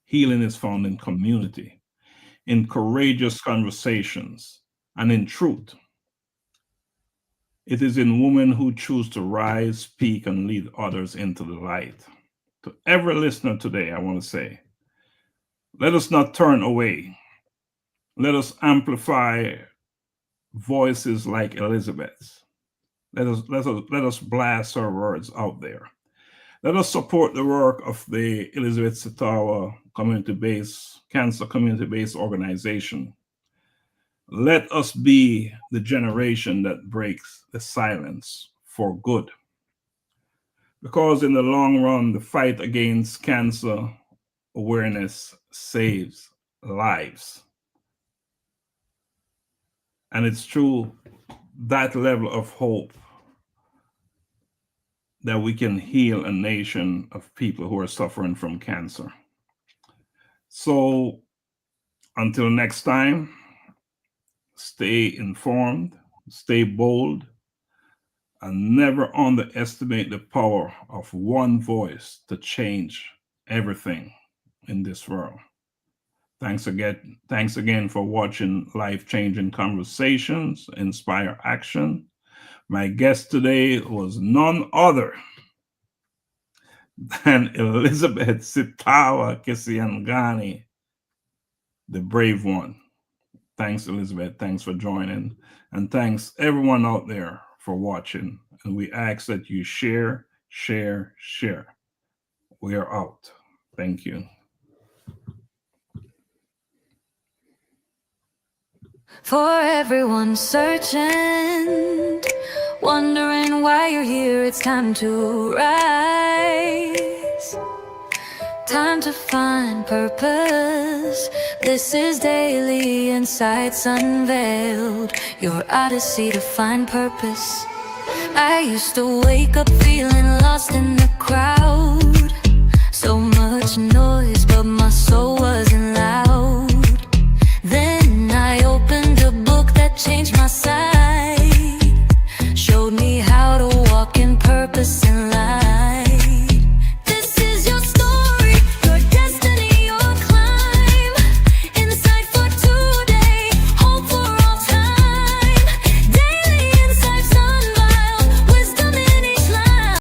Healing is found in community, in courageous conversations, and in truth. It is in women who choose to rise, speak, and lead others into the light. To every listener today, I want to say, let us not turn away. Let us amplify voices like Elizabeth's. Let us blast her words out there. Let us support the work of the Elizabeth Sitawa cancer community-based organization. Let us be the generation that breaks the silence for good. Because in the long run, the fight against cancer awareness saves lives. And it's through that level of hope that we can heal a nation of people who are suffering from cancer. So until next time, stay informed, stay bold, and never underestimate the power of one voice to change everything in this world. Thanks again for watching Life-Changing Conversations, Inspire Action. My guest today was none other than Elizabeth Sitawa Kisiangani, the brave one. Thanks, Elizabeth. Thanks for joining. And thanks everyone out there for watching. And we ask that you share, share, share. We are out. Thank you. For everyone searching, wondering why you're here, it's time to rise. Time to find purpose. This is daily insights unveiled. Your odyssey to find purpose. I used to wake up feeling lost in the crowd. So much noise, but my soul wasn't loud. Then I opened a book that changed my sight. Showed me how to walk in purpose and light.